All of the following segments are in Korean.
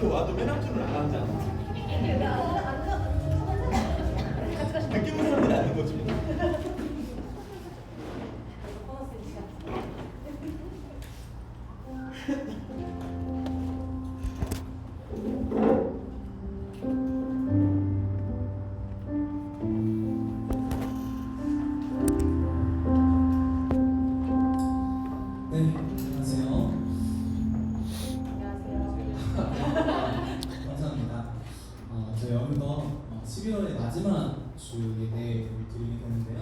이렇게 와도 맨 앞줄은 안 앉아. 느낌 있는 사람들이 아는 거지. 네, 안녕하세요. 감사합니다. 저희 어느덧 11월의 마지막 주 예배를 드리게 되는데요.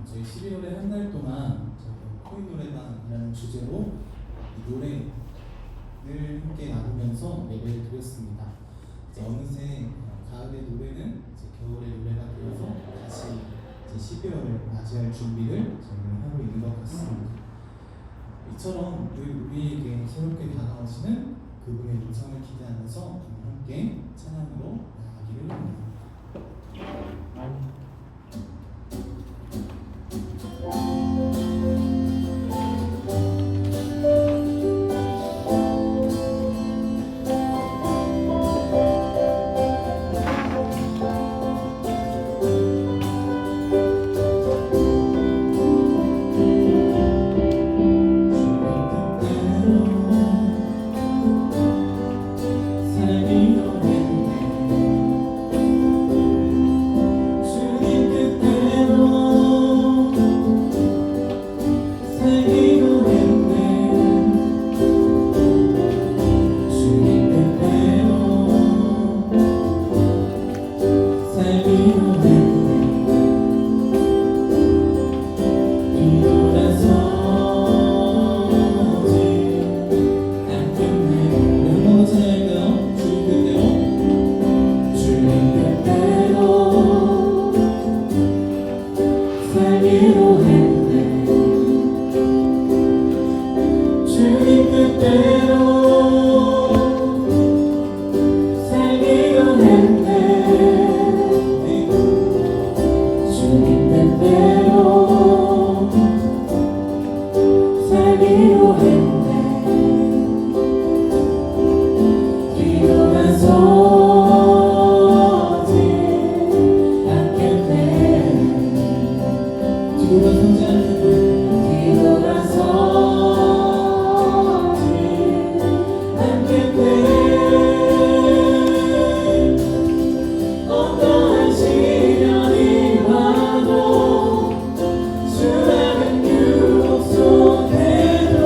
저희 11월의 한 달 동안 코인 노래방이라는 주제로 이 노래를 함께 나누면서 예배를 드렸습니다. 어느새 가을의 노래는 이제 겨울의 노래가 되어서 다시 이제 12월을 맞이할 준비를 저희는 하고 있는 것 같습니다. 이처럼 우리에게 새롭게 다가오시는 그분의 음성을 기대하면서 함께 찬양으로 나아가기를 원합니다. 주라는 유혹 속에도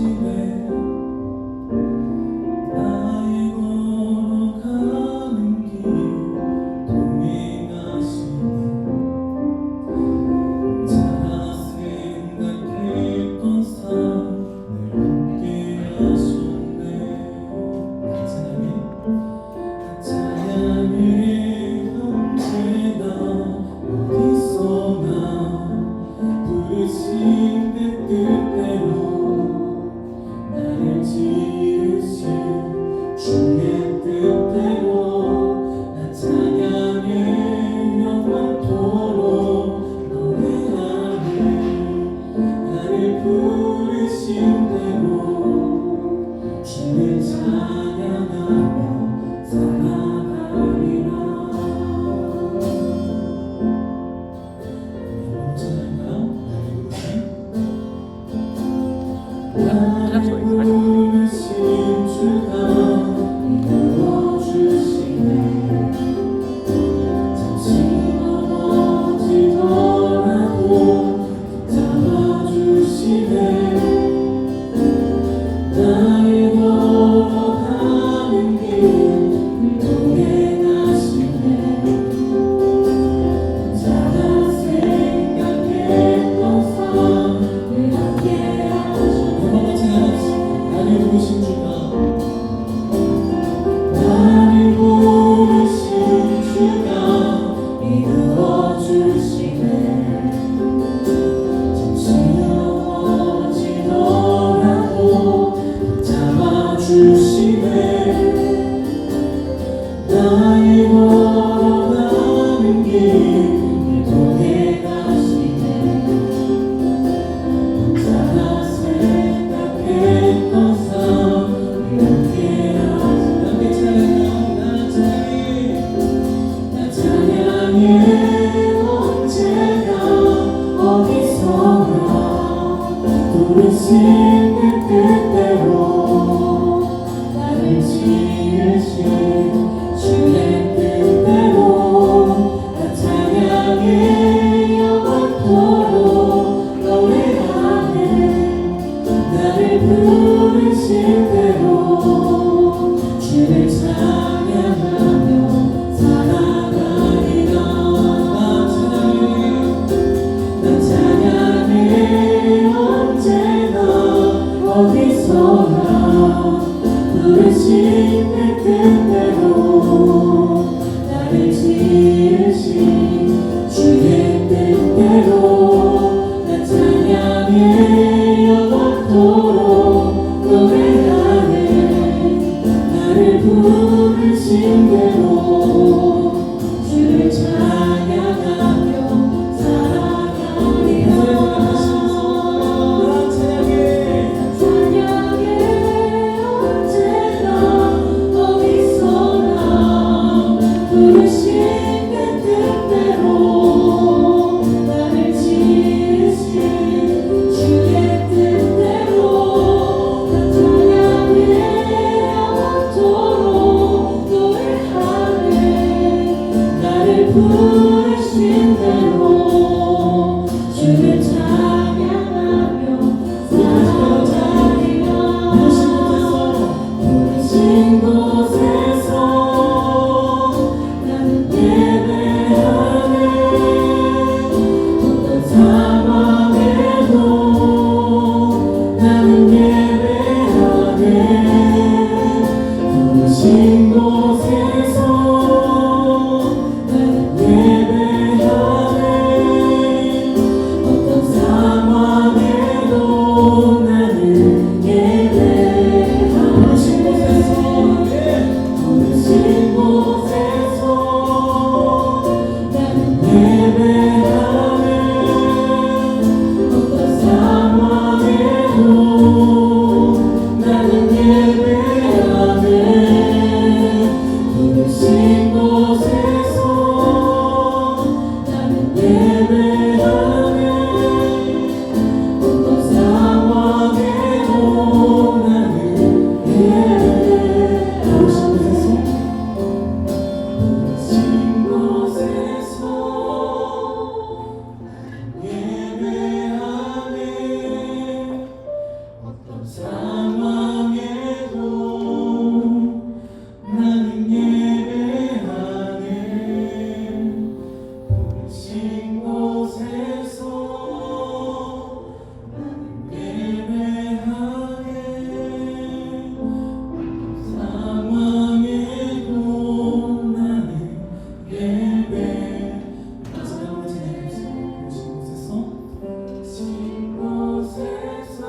부르시네 나의 걸어가는 길 동행하시네 혼자 생각했던 삶을 함께 하셨네 찬양해 언제나 어디서나 부르신 그 뜻대로 나를 지으신 주의 뜻대로 나 찬양해 영원토록 노래하네 나를 부르신 대로 주를 찬양하며 살아가리라. 나를 부르신 주가 이루어주시네 잠시 넘어지더라도 잡아주시네 나의 걸어가는 길 동행하시네 혼자나 생각했던 삶을 함께 나를 부르신 주가 이루어주시네 잠시 넘어지더라도 잡아주시네 나의 걸어가는 길 동행하시네 혼자나 생각했던 삶 상황에도 나는 예배하네. 부르신 곳에서 나는 예배하네. 상황에도 나는 예배. 마지막으로 진행해주세요. 부르신 곳에서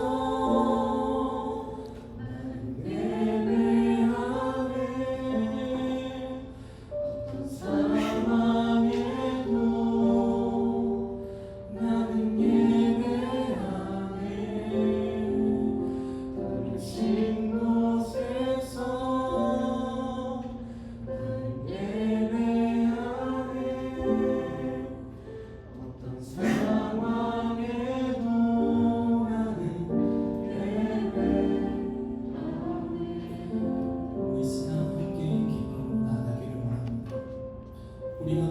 우리가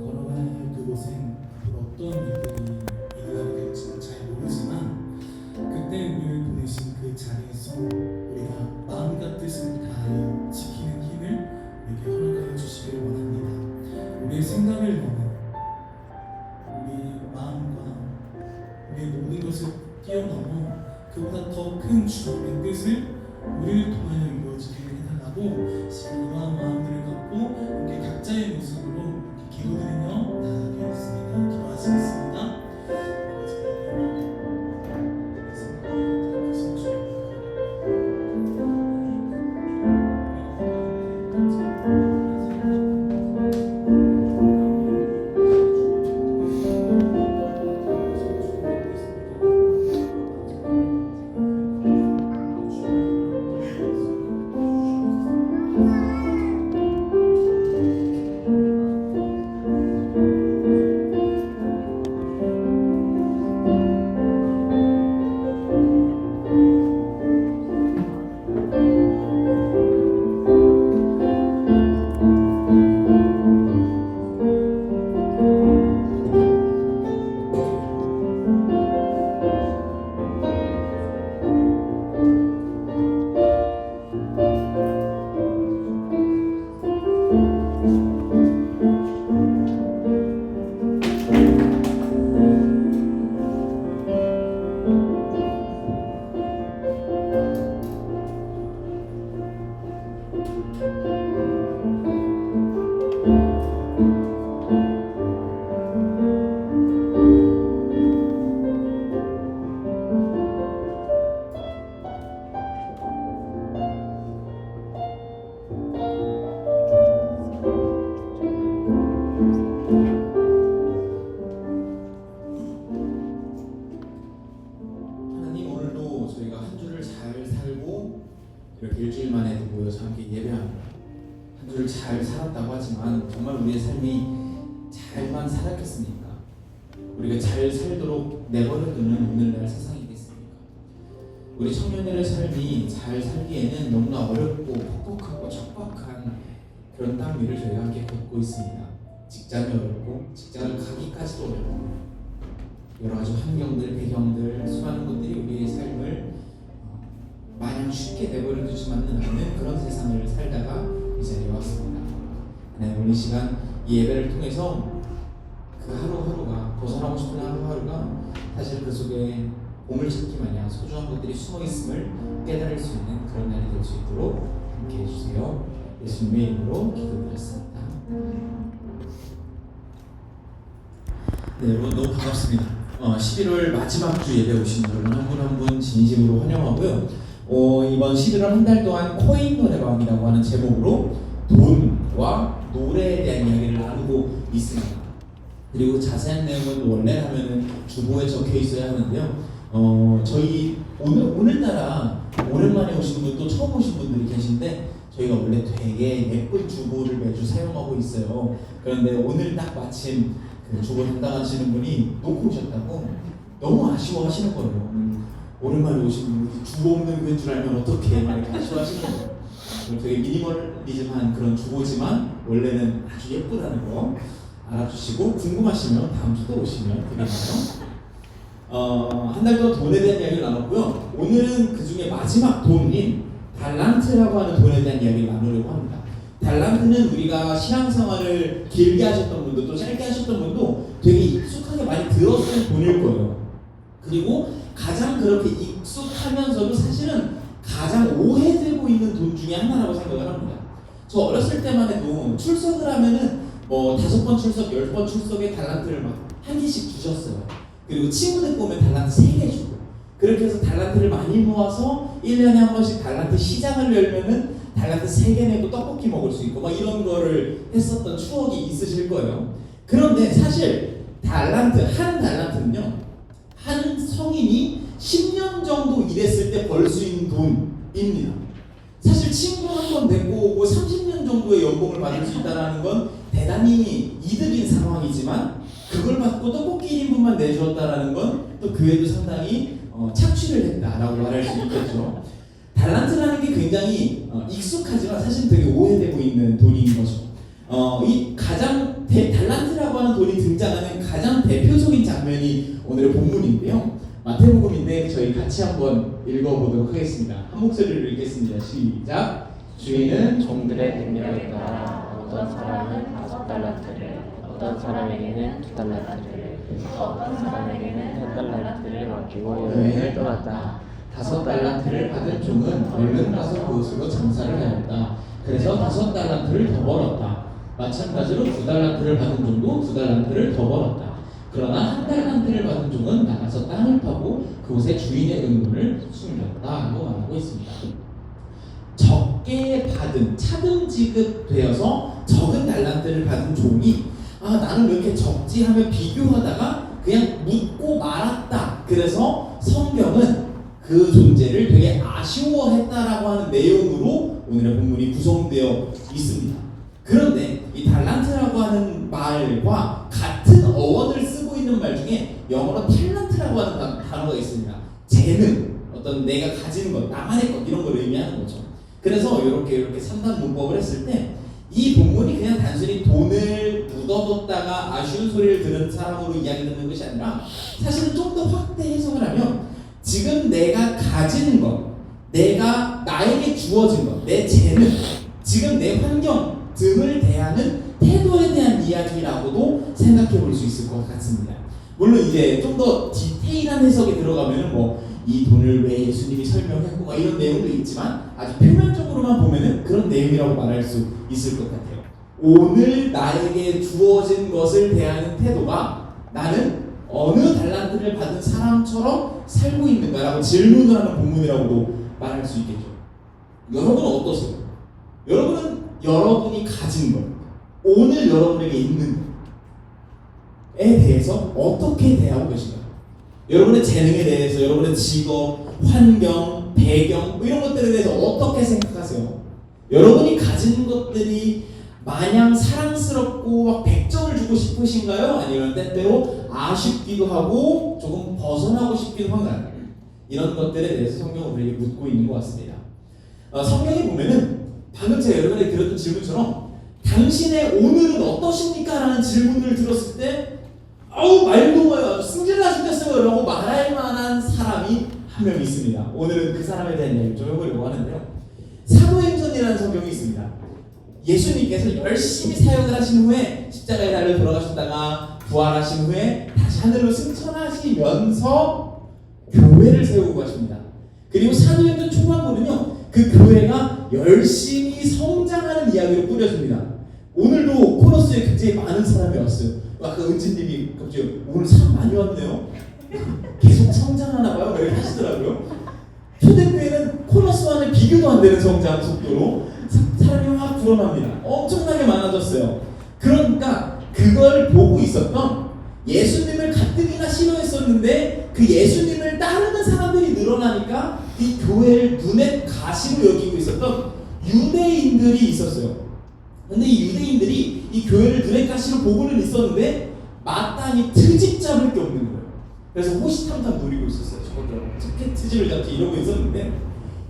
걸어가야 할 그곳엔 어떤 일들이 일어나게 될지는 잘 모르지만 그때 우리를 보내신 그 자리에서 우리가 마음과 뜻을 다하여 지키는 힘을 우리에게 허락하여 주시기를 원합니다. 우리의 생각을 넘어 우리의 마음과 우리의 모든 것을 뛰어넘어 그보다 더 큰 주님의 뜻을 우리를 통하여 이루어지게 해달라고 지금 이러한 마음들을 갖고 함께 각자의 모습으로 이렇게 기도드리며 나아가겠습니다. 기도하시겠습니다. 이렇게 일주일 만에 모여서 함께 예배합니다. 한 주를 잘 살았다고 하지만 정말 우리의 삶이 잘만 살았겠습니까? 우리가 잘 살도록 내버려두는 오늘날 세상이겠습니까? 우리 청년들의 삶이 잘 살기에는 너무나 어렵고 퍽퍽하고 척박한 그런 땅 위를 저희가 함께 걷고 있습니다. 직장이 어렵고 직장을 가기까지도 어렵고 여러 가지 환경들, 배경들, 수많은 것들이 우리의 삶을 마냥 쉽게 내버려 두지만은 않는 그런 세상을 살다가 이 자리에 왔습니다. 하나님, 오늘 시간 이 예배를 통해서 그 하루하루가, 벗어나고 싶은 하루하루가 사실 그 속에 보물찾기 마냥 소중한 것들이 숨어 있음을 깨달을 수 있는 그런 날이 될 수 있도록 함께 해주세요. 예수님의 이름으로 기도드렸습니다. 네, 여러분 너무 반갑습니다. 11월 마지막 주 예배 오신 여러분 한 분 한 분 진심으로 환영하고요. 이번 11월 한 달 동안 코인 노래방이라고 하는 제목으로 돈과 노래에 대한 이야기를 나누고 있습니다. 그리고 자세한 내용은 원래 하면은 주보에 적혀 있어야 하는데요. 저희 오늘따라 오랜만에 오신 분도 처음 오신 분들이 계신데 저희가 원래 되게 예쁜 주보를 매주 사용하고 있어요. 그런데 오늘 딱 마침 그 주보 담당하시는 분이 놓고 오셨다고 너무 아쉬워하시는 거예요. 오랜만에 오신 분이 주보 없는 그인 줄 알면 어떻게 막 이렇게 아쉬워하시는 거예요. 되게 미니멀리즘한 그런 주보지만 원래는 아주 예쁘다는 거 알아주시고 궁금하시면 다음 주 또 오시면 되겠네요. 한 달 동안 돈에 대한 이야기를 나눴고요. 오늘은 그 중에 마지막 돈인 달란트라고 하는 돈에 대한 이야기를 나누려고 합니다. 달란트는 우리가 신앙생활을 길게 하셨던 분도 또 짧게 하셨던 분도 되게 익숙하게 많이 들었을 돈일 거예요. 그리고 가장 그렇게 익숙하면서도 사실은 가장 오해되고 있는 돈 중에 하나라고 생각을 합니다. 저 어렸을 때만 해도 출석을 하면은 뭐 5번 출석, 10번 출석에 달란트를 막 한 개씩 주셨어요. 그리고 친구들 보면 달란트 3개 주고, 그렇게 해서 달란트를 많이 모아서 1년에 한 번씩 달란트 시장을 열면은 달란트 3개 내고 떡볶이 먹을 수 있고 막 이런 거를 했었던 추억이 있으실 거예요. 그런데 사실 달란트, 한 달란트는요, 한 성인이 10년 정도 일했을 때 벌 수 있는 돈입니다. 사실 친구 한 번 데리고 오고 30년 정도의 연봉을 받을 수 있다는 건 대단히 이득인 상황이지만, 그걸 받고 떡볶이 1인분만 내주었다는 건 또 그에도 상당히 착취를 했다라고 말할 수 있겠죠. 달란트라는 게 굉장히 익숙하지만 사실 되게 오해되고 있는 돈인 거죠. 이 가장 달란트라고 하는 돈이 등장하는 가장 대표적인 장면이 오늘의 본문인데요. 마태복음인데 저희 같이 한번 읽어보도록 하겠습니다. 한 목소리로 읽겠습니다. 시작. 주인은 종들의 능력에 따라 어떤 사람은 5달란트를, 어떤 사람에게는 2달란트를, 어떤 사람에게는 1달란트를 맡기고 여행을 떠났다. 5달란트를 받은 종은 얼른 가서 그곳으로 장사를 하였다. 그래서 5달란트를 더 벌었다. 마찬가지로 2달란트를 받은 종도 2달란트를 더 벌었다. 그러나 1달란트를 받은 종은 나가서 땅을 파고 그곳에 주인의 은문을 숨겼다고 말하고 있습니다. 적게 받은, 차등 지급되어서 적은 달란트를 받은 종이 나는 왜 이렇게 적지 하며 비교하다가 그냥 묻고 말았다. 그래서 성경은 그 존재를 되게 아쉬워했다라고 하는 내용으로 오늘의 본문이 구성되어 있습니다. 그런데 이 달란트라고 하는 말과 같은 어원을 쓰고 있는 말 중에 영어로 탤런트라고 하는 단어가 있습니다. 재능, 어떤 내가 가지는 것, 나만의 것, 이런 걸 의미하는 거죠. 그래서 이렇게 3단 문법을 했을 때 이 본문이 그냥 단순히 돈을 묻어뒀다가 아쉬운 소리를 들은 사람으로 이야기 듣는 것이 아니라, 사실은 좀 더 확대 해석을 하면 지금 내가 가지는 것, 내가 나에게 주어진 것, 내 재능, 지금 내 환경 등을 대하는 태도에 대한 이야기라고도 생각해 볼 수 있을 것 같습니다. 물론 이제 좀 더 디테일한 해석에 들어가면은 이 돈을 왜 예수님이 설명했고 막 이런 내용도 있지만, 아주 표면적으로만 보면은 그런 내용이라고 말할 수 있을 것 같아요. 오늘 나에게 주어진 것을 대하는 태도가 나는 어느 달란트를 받은 사람처럼 살고 있는가라고 질문을 하는 본문이라고도 말할 수 있겠죠. 여러분은 어떠세요? 여러분은 여러분이 가진 것, 오늘 여러분에게 있는 것에 대해서 어떻게 대하고 계신가요? 여러분의 재능에 대해서, 여러분의 직업, 환경, 배경 이런 것들에 대해서 어떻게 생각하세요? 여러분이 가진 것들이 마냥 사랑스럽고 막 100점을 주고 싶으신가요? 아니면 때때로 아쉽기도 하고 조금 벗어나고 싶기도 한가요? 이런 것들에 대해서 성경은 우리에게 묻고 있는 것 같습니다. 성경에 보면은 방금 제가 여러분에게 드렸던 질문처럼 당신의 오늘은 어떠십니까? 라는 질문을 들었을 때 말도 마요, 승질나 죽겠어요 라고 말할 만한 사람이 한 명 있습니다. 오늘은 그 사람에 대한 이야기를 좀 해보려고 하는데요. 사도행전이라는 성경이 있습니다. 예수님께서 열심히 사역을 하신 후에 십자가에 달려 돌아가셨다가 부활하신 후에 다시 하늘로 승천하시면서 교회를 세우고 가십니다. 그리고 사도행전 초반부는요, 그 교회가 열심히 성장하는 이야기로 꾸려집니다. 오늘도 코너스에 굉장히 많은 사람이 왔어요. 아까 은지님이 갑자기 오늘 사람 많이 왔네요. 계속 성장하나 봐요. 이렇게 하시더라고요. 초대교회는 코너스와는 비교도 안 되는 성장 속도로 사람이 막 불어납니다. 엄청나게 많아졌어요. 그러니까 그걸 보고 있었던, 예수님을 가뜩이나 싫어했었는데 그 예수님을 따르는 사람들이 늘어나니까 이 교회를 눈에 가시로 여기고 있었던 유대인들이 있었어요. 근데 이 유대인들이 이 교회를 눈에 가시로 보고는 있었는데 마땅히 트집 잡을 게 없는 거예요. 그래서 호시탐탐 노리고 있었어요. 저것들 어떻게 트집을 잡지 이러고 있었는데,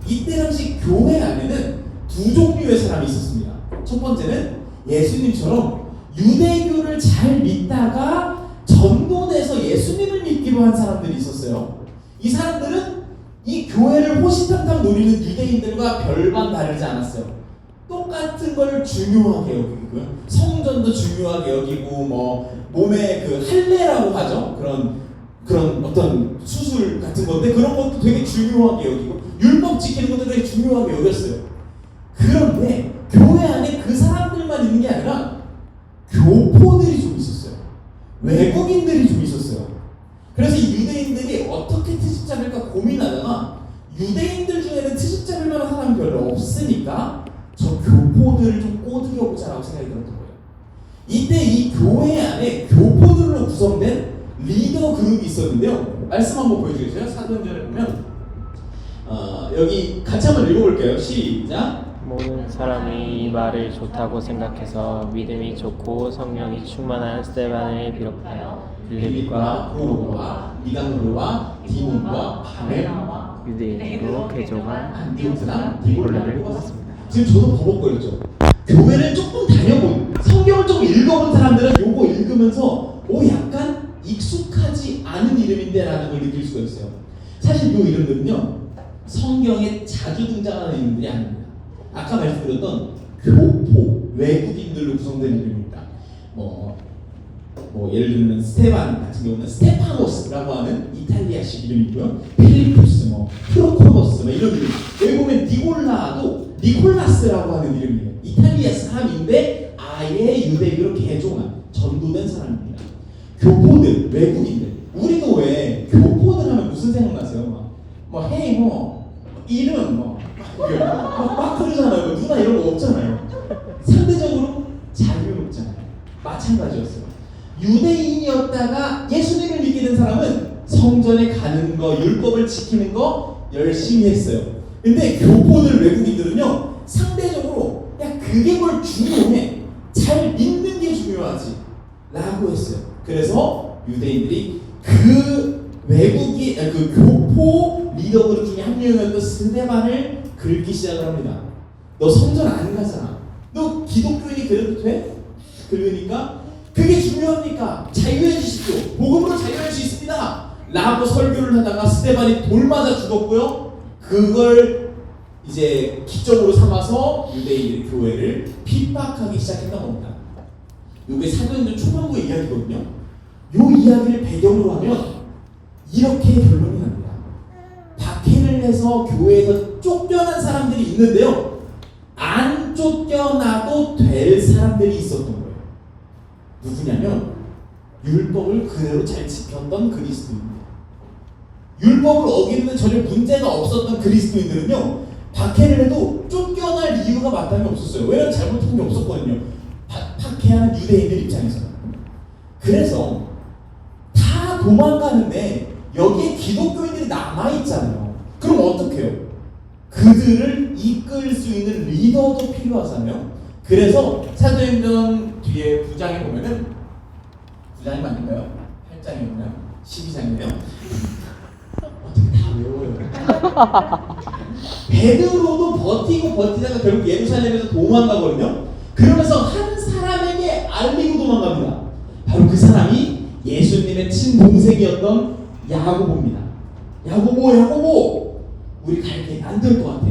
이때 당시 교회 안에는 두 종류의 사람이 있었습니다. 첫 번째는 예수님처럼 유대교를 잘 믿다가 전도돼서 예수님을 믿게 듣기로 한 사람들이 있었어요. 이 사람들은 이 교회를 호시탐탐 노리는 유대인들과 별반 다르지 않았어요. 똑같은 걸 중요하게 여기고요. 성전도 중요하게 여기고 뭐 몸에 그 할례라고 하죠. 그런 어떤 수술 같은 건데 그런 것도 되게 중요하게 여기고 율법 지키는 것도 되게 중요하게 여겼어요. 그런데 교회 안에 그 사람들만 있는 게 아니라 교포들이 좀 있었어요. 외국인들이 좀 있었어요. 그래서 이 유대인들이 어떻게 트집 잡을까 고민하다가 유대인들 중에는 트집 잡을 만한 사람이 별로 없으니까 저 교포들을 좀 꼬드겨보자라고 생각이 들었던 거예요. 이때 이 교회 안에 교포들로 구성된 리더 그룹이 있었는데요. 말씀 한번 보여주세요. 사도행전에 보면 여기 같이 한번 읽어볼게요. 시작. 모든 사람이 이 말을 좋다고 생각해서 믿음이 좋고 성령이 충만한 스데반을 비롯하여 빌립과 프로고와 니가노르와 디몬과 바네바와 유대인으로 개종한 안디오스랑 디볼레를 뽑았습니다. 지금 저도 버벅거렸죠. 교회를 조금 다녀본, 성경을 좀 읽어본 사람들은 요거 읽으면서 약간 익숙하지 않은 이름인데 라는 걸 느낄 수가 있어요. 사실 이 이름들은요 성경에 자주 등장하는 이름들이 아닙니다. 아까 말씀드렸던 교포, 외국인들로 구성된 이름입니다. 뭐 예를 들면 스테반 같은 경우는 스테파노스라고 하는 이탈리아식 이름이고요. 필리포스, 프로코노스 이런 이름. 여기 보면 니골라도 니콜라스라고 하는 이름이에요. 이탈리아 사람인데 아예 유대교로 개종한 전도된 사람입니다. 교포들, 외국인들. 우리도 왜 교포들 하면 무슨 생각나세요? 헤이 이름 막 그러잖아요. 누나 이런 거 없잖아요. 상대적으로 자유롭잖아요. 마찬가지였어요. 유대인이었다가 예수님을 믿게 된 사람은 성전에 가는 거, 율법을 지키는 거 열심히 했어요. 근데 교포들, 외국인들은요 상대적으로 그게 뭘 중요해, 잘 믿는 게 중요하지 라고 했어요. 그래서 유대인들이 그 교포 리더 그룹 중에 한 명이었던 스데반을 긁기 시작을 합니다. 너 성전 안 가잖아. 너 기독교인이 그래도 돼? 그러니까 그게 중요합니까? 자유해 주십시오. 복음으로 자유할 수 있습니다. 라고 설교를 하다가 스데반이 돌 맞아 죽었고요. 그걸 이제 기점으로 삼아서 유대인들이 교회를 핍박하기 시작했던 겁니다. 이게 사도행전 초반부의 이야기거든요. 이 이야기를 배경으로 하면 이렇게 결론이 납니다. 박해를 해서 교회에서 쫓겨난 사람들이 있는데요, 안 쫓겨나도 될 사람들이 있었던 거예요. 누구냐면 율법을 그대로 잘 지켰던 그리스도인들. 율법을 어기는 전혀 문제가 없었던 그리스도인들은요 박해를 해도 쫓겨날 이유가 마땅히 없었어요. 왜냐하면 잘못한 게 없었거든요. 박해하는 유대인들 입장에서는. 그래서 다 도망가는데 여기에 기독교인들이 남아있잖아요. 그럼 어떻게 해요? 그들을 이끌 수 있는 리더도 필요하잖아요. 그래서 사도행전 뒤에 9장에 보면은 9장이 맞는가요? 8장이었나요? 12장이네요. 어떻게 다 외워요. 베드로도 버티다가 결국 예루살렘에서 도망가거든요. 그러면서 한 사람에게 알리고 도망갑니다. 바로 그 사람이 예수님의 친동생이었던 야고보입니다. 야고보, 우리 갈 길 안 될 것 같아.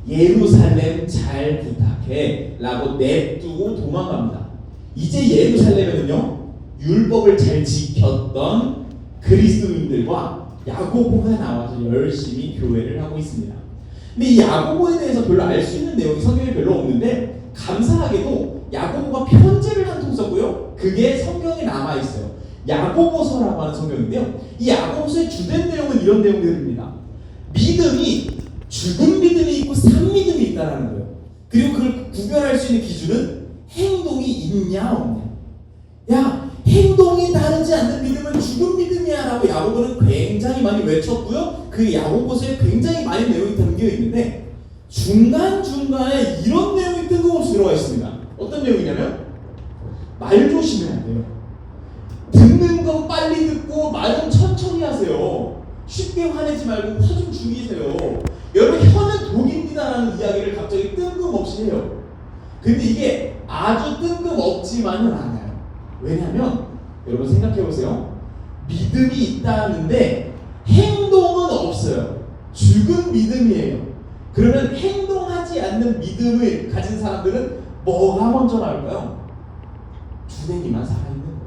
예루살렘 잘 부탁해 라고 냅두고 도망갑니다. 이제 예루살렘에는요 율법을 잘 지켰던 그리스도인들과 야고보가 나와서 열심히 교회를 하고 있습니다. 근데 이 야고보에 대해서 별로 알 수 있는 내용이 성경에 별로 없는데 감사하게도 야고보가 편지를 한 통 썼고요. 그게 성경에 남아있어요. 야고보서라고 하는 성경인데요. 이 야고보서의 주된 내용은 이런 내용들입니다. 믿음이 죽은 믿음이 있고 산 믿음이 있다는 거예요. 그리고 그걸 구별할 수 있는 기준은 행동이 있냐 없냐. 야, 행동이 다르지 않는 믿음은 죽은 믿음이야 라고 야고보는 굉장히 많이 외쳤고요. 그 야고보서에 굉장히 많은 내용이 담겨 있는데 중간중간에 이런 내용이 뜬금없이 들어가 있습니다. 어떤 내용이냐면 말 조심해야 돼요. 듣는 거 빨리 듣고 말 좀 천천히 하세요. 쉽게 화내지 말고 화 좀 죽이세요. 여러분, 혀는 독입니다라는 이야기를 갑자기 뜬금없이 해요. 근데 이게 아주 뜬금없지만은 않아요. 왜냐하면 여러분 생각해보세요. 믿음이 있다는데 행동은 없어요. 죽은 믿음이에요. 그러면 행동하지 않는 믿음을 가진 사람들은 뭐가 먼저 나올까요? 주댕이만 살아있는 거예요.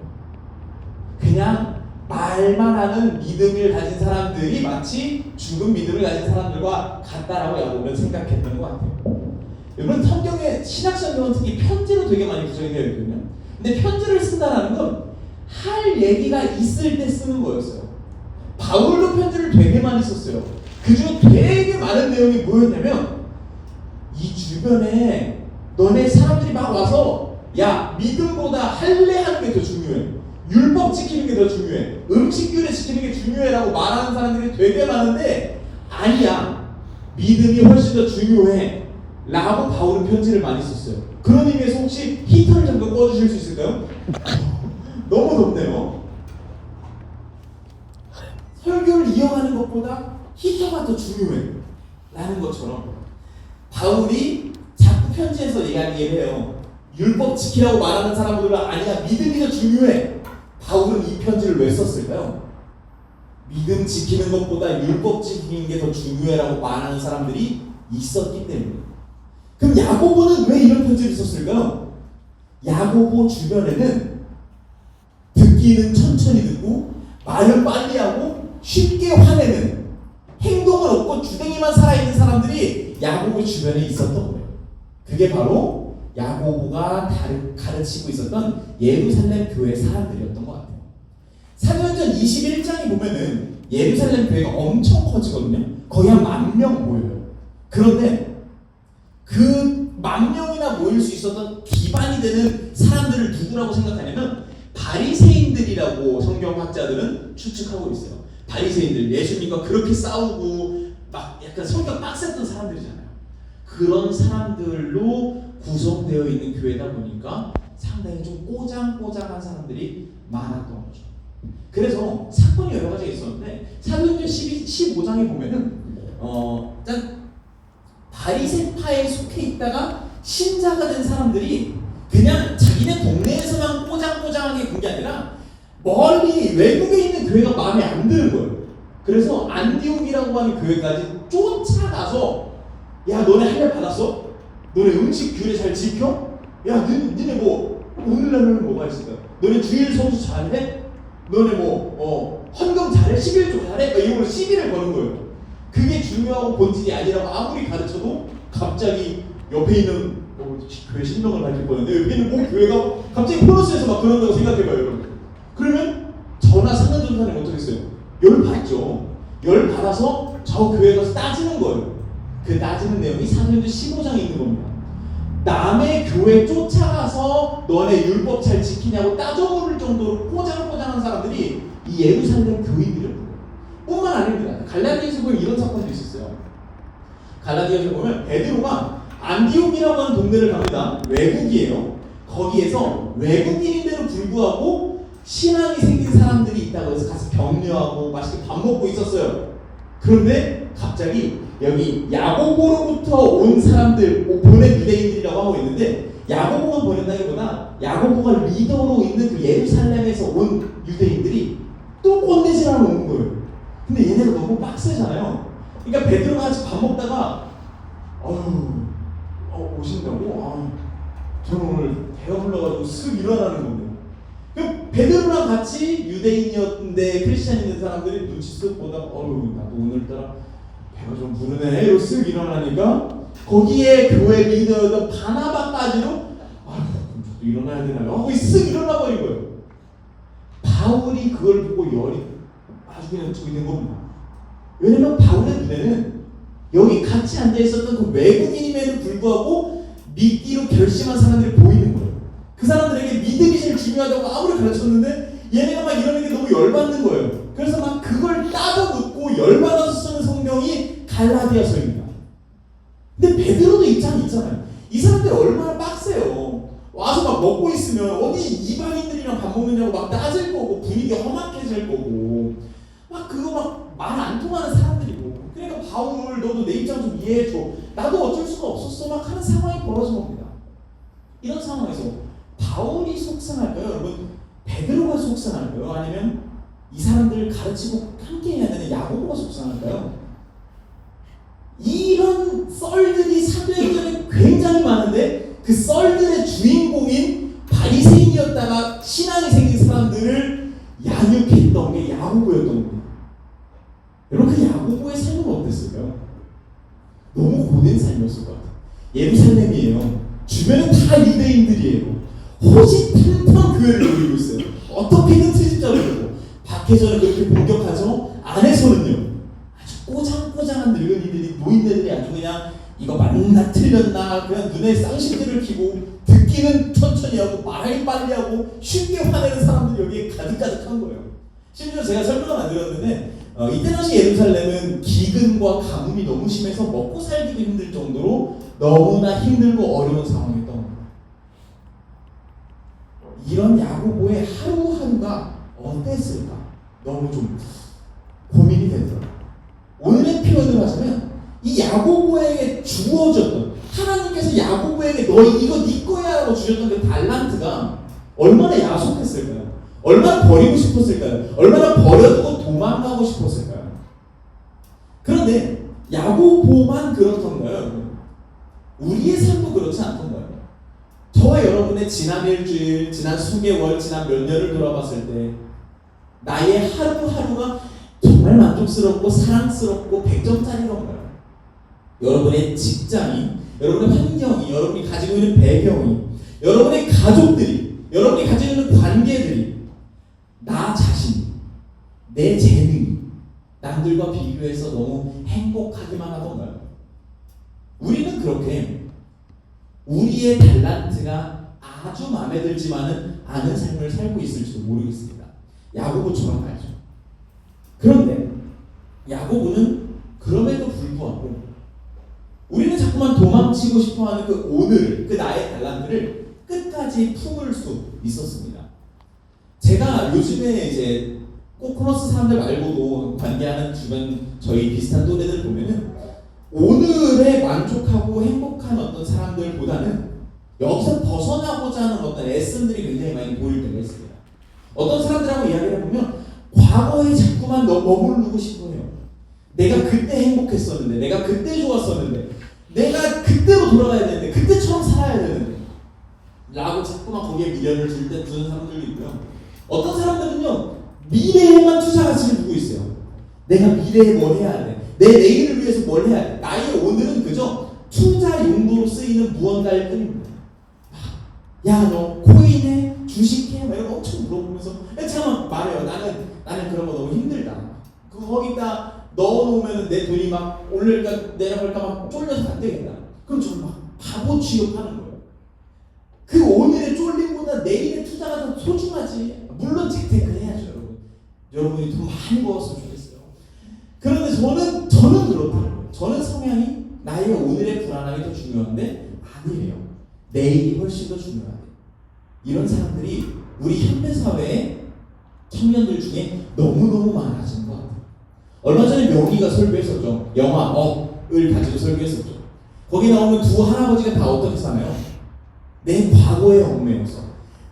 그냥 말만 하는 믿음을 가진 사람들이 마치 죽은 믿음을 가진 사람들과 같다라고 야고보는 생각했던 것 같아요. 여러분, 성경에 신약성경은 특히 편지로 되게 많이 구성이 되어 있거든요. 근데 편지를 쓴다는 건 할 얘기가 있을 때 쓰는 거였어요. 바울도 편지를 되게 많이 썼어요. 그중 되게 많은 내용이 뭐였냐면, 이 주변에 너네 사람들이 막 와서 야, 믿음보다 할례하는 게 더 중요해, 율법 지키는 게 더 중요해, 음식규례 지키는 게 중요해라고 말하는 사람들이 되게 많은데, 아니야, 믿음이 훨씬 더 중요해 라고 바울은 편지를 많이 썼어요. 그런 의미에서 혹시 히터를 잠깐 꺼주실 수 있을까요? 너무 덥네요. 설교를 이어가는 것보다 히터가 더 중요해 라는 것처럼 바울이 자꾸 편지에서 이야기를 해요. 율법 지키라고 말하는 사람들은 아니야, 믿음이 더 중요해. 바울은 이 편지를 왜 썼을까요? 믿음 지키는 것보다 율법 지키는 게 더 중요해라고 말하는 사람들이 있었기 때문에. 그럼 야고보는 왜 이런 편지를 썼을까요? 야고보 주변에는 듣기는 천천히 듣고 말은 빨리 하고 쉽게 화내는, 행동은 없고 주댕이만 살아있는 사람들이 야고보 주변에 있었던 거예요. 그게 바로 야고보가 가르치고 있었던 예루살렘 교회 사람들이었던 것 같아요. 사도행전 21장에 보면은 예루살렘 교회가 엄청 커지거든요. 거의 한 10,000명 모여요. 그런데 그 10,000명이나 모일 수 있었던 기반이 되는 사람들을 누구라고 생각하냐면 바리새인들이라고 성경학자들은 추측하고 있어요. 바리새인들, 예수님과 그렇게 싸우고 막 약간 성격 빡셌던 사람들이잖아요. 그런 사람들로 구성되어 있는 교회다 보니까 상당히 좀 꼬장꼬장한 사람들이 많았던 거죠. 그래서 사건이 여러 가지가 있었는데 사도행전 15장에 보면은 바리새파에 속해 있다가 신자가 된 사람들이 그냥 자기네 동네에서만 꼬장꼬장하게 군 게 아니라 멀리 외국에 있는 교회가 마음에 안 드는 거예요. 그래서 안디옥이라고 하는 교회까지 쫓아가서 야, 너네 할례 받았어? 너네 음식 규례 잘 지켜? 야, 니네 뭐 오늘날은 뭐가 있을까? 너네 주일 성수 잘해? 너네 헌금 잘해? 11조 잘해? 이런 걸로 시비를 거는 거예요. 그게 중요하고 본질이 아니라고 아무리 가르쳐도 갑자기 옆에 있는 교회 신명을 밝힐 뻔했는데 옆에 있는 교회가 갑자기 포러스에서 막 그런다고 생각해봐요, 여러분. 그러면 저나 상관 전사님 어떻겠어요? 열 받죠. 열 받아서 저 교회 가서 따지는 거예요. 그 따지는 내용이 사도행전 15장에 있는 겁니다. 남의 교회 쫓아가서 너네 율법 잘 지키냐고 따져물을 정도로 꼬장꼬장한 사람들이 이 예루살렘 교인들을 뿐만 아닙니다. 갈라디아서 보면 이런 사건도 있었어요. 갈라디아서 보면 베드로가 안디옥이라고 하는 동네를 갑니다. 외국이에요. 거기에서 외국인인데도 불구하고 신앙이 생긴 사람들이 있다고 해서 가서 격려하고 맛있게 밥 먹고 있었어요. 그런데 갑자기 여기 야고보로부터 온 사람들, 보낸 유대인들이라고 하고 있는데, 야고보가 보낸다기보다 야고보가 리더로 있는 그 예루살렘에서 온 유대인들이 또 꼰대질하러 온 거예요. 근데 얘네가 너무 빡세잖아요. 그러니까 베드로가 같이 밥 먹다가 오신다고? 저는 오늘 배가 불러가지고 슥 일어나는 건데. 그럼 베드로랑 같이 유대인이었는데 크리스찬인 사람들이 눈치 쓱 보다 나도 오늘따라 배가 좀 부르네 이러고 쓱 일어나니까 거기에 교회 리더였던 바나바까지도 그럼 저도 일어나야 되나요? 하고 쓱 일어나 버린 거예요. 바울이 그걸 보고 열이 아주 그냥 저기 된 겁니다. 왜냐면 바울의 눈에는 여기 같이 앉아있었던 그 외국인임에도 불구하고 믿기로 결심한 사람들이 보이는 거예요. 그 사람들에게 믿음이 제일 중요하다고 아무리 가르쳤는데 얘네가 막 이러는 게 너무 열받는 거예요. 그래서 막 그걸 따져 묻고 열받아서 쓰는 성경이 갈라디아서입니다. 근데 베드로도 입장이 있잖아요. 이 사람들이 얼마나 빡세요. 와서 막 먹고 있으면 어디 이방인들이랑 밥 먹느냐고 막 따질 거고 분위기 험악해질 거고 막 그거 막 말 안 통하는 사람들이고, 그러니까 바울 너도 내 입장 좀 이해해줘, 나도 어쩔 수가 없었어 막 하는 상황이 벌어진 겁니다. 이런 상황에서 바울이 속상할까요? 여러분, 베드로가 속상할까요? 아니면 이 사람들을 가르치고 함께 해야 되는 야고보가 속상할까요? 이런 썰들이 사도행전에 굉장히 많은데 그 썰들의 주인공인 바리새인이었다가 신앙이 생긴 사람들을 양육했던 게 야고보였던 겁니다. 여러분 그 야고보의 삶은 어땠을까요? 너무 고된 삶이었을 것 같아요. 예루살렘이에요. 주변은 다 유대인들이에요. 호시탐탐 교회를 누리고 있어요. 어떻게든 트집 잡으려고. 밖에서는 그렇게 공격하죠. 안에서는요. 아주 꼬장꼬장한 늙은이들이 노인네들이 아주 그냥 이거 맞나 틀렸나 그냥 눈에 쌍시들을 키고 듣기는 천천히 하고 말을 빨리 하고 쉽게 화내는 사람들이 여기에 가득가득한 거예요. 심지어 제가 설명을 안 드렸는데 이때 당시 예루살렘은 기근과 가뭄이 너무 심해서 먹고 살기도 힘들 정도로 너무나 힘들고 어려운 상황이었던 겁니다. 이런 야고보의 하루하루가 어땠을까? 너무 좀 고민이 되더라고요. 오늘의 표현을 하자면 이 야고보에게 주어졌던 하나님께서 야고보에게 너 이거 네 거야 라고 주셨던 그 달란트가 얼마나 야속했을까요? 얼마나 버리고 싶었을까요? 얼마나 버려두고 도망가고 싶었을까요? 그런데 야고보만 그렇던가요? 우리의 삶도 그렇지 않던가요? 저와 여러분의 지난 일주일, 지난 수개월, 지난 몇 년을 돌아봤을 때 나의 하루하루가 정말 만족스럽고 사랑스럽고 100점짜리던가요? 여러분의 직장이, 여러분의 환경이, 여러분이 가지고 있는 배경이, 여러분의 가족들이, 여러분이 가지고 있는 관계들이 나 자신, 내 재능이 남들과 비교해서 너무 행복하기만 하던가요? 우리는 그렇게 우리의 달란트가 아주 마음에 들지만은 않은 삶을 살고 있을지도 모르겠습니다. 야고보처럼 말이죠. 그런데 야고보는 그럼에도 불구하고 우리는 자꾸만 도망치고 싶어하는 그 오늘, 그 나의 달란트를 끝까지 품을 수 있었습니다. 제가 요즘에 이제 코코너스 사람들 말고도 관계하는 주변 저희 비슷한 또래들 보면은 오늘에 만족하고 행복한 어떤 사람들보다는 여기서 벗어나고자 하는 어떤 애씀들이 굉장히 많이 보일 때가 있습니다. 어떤 사람들하고 이야기를 해보면 과거에 자꾸만 머무르고 싶어요. 내가 그때 행복했었는데, 내가 그때 좋았었는데, 내가 그때로 돌아가야 되는데, 그때처럼 살아야 되는데 라고 자꾸만 거기에 미련을 두는 사람들도 있고요. 어떤 사람들은요 미래에만 투자 가치를 두고 있어요. 내가 미래에 뭘 해야 돼, 내 내일을 위해서 뭘 해야 돼. 나의 오늘은 그저 투자 용도로 쓰이는 무언가일 뿐입니다. 야, 너 코인해? 주식해? 막 이런 거 엄청 물어보면서 참 말해요. 나는 그런 거 너무 힘들다. 거기다 넣어놓으면 내 돈이 막 오를까 내려갈까 막 쫄려서 안 되겠다. 그럼 저는 막 바보 취급하는 거예요. 그 오늘의 쫄림보다 내일의 투자가 더 소중하지. 물론 재테크를 해야죠, 여러분. 여러분이 돈 많이 벌었으면 좋겠어요. 그런데 저는 그렇더라고요. 저는 성향이 나의 오늘의 불안함이 더 중요한데 아니에요. 내일이 훨씬 더 중요하대. 이런 사람들이 우리 현대사회의 청년들 중에 너무너무 많아진 것 같아요. 얼마 전에 명희가 설교했었죠. 영화 업을 가지고 설교했었죠. 거기 나오는 두 할아버지가 다 어떻게 사나요? 내 과거에 얽매여서,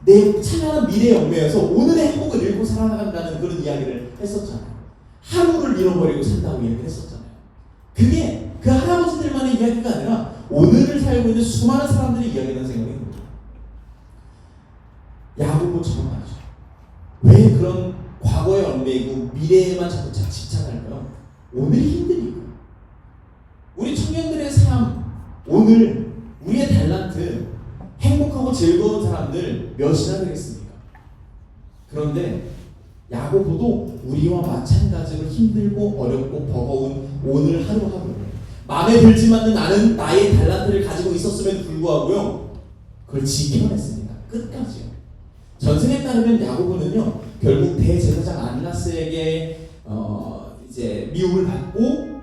내 찬란한 미래에 얽매여서 오늘의 행복을 잃고 살아나간다는 그런 이야기를 했었잖아요. 하루를 잃어버리고 산다고 이야기를 했었잖아요. 그게 그 할아버지들만의 이야기가 아니라 오늘을 살고 있는 수많은 사람들의 이야기라는 생각이 듭니다. 야고보처럼 말이죠. 왜 그런 과거에 얽매이고 미래에만 자꾸 집착할까요? 오늘이 힘드니까. 우리 청년들의 삶, 오늘 우리의 달란트, 행복하고 즐거운 사람들 몇이나 되겠습니까? 그런데 야고보도 우리와 마찬가지로 힘들고 어렵고 버거운 오늘 하루하루 마음에 들지만은 나는 나의 달란트를 가지고 있었음에도 불구하고요 그걸 지켜냈습니다. 끝까지요. 전승에 따르면 야고보는요 결국 대제사장 안나스에게 이제 미움을 받고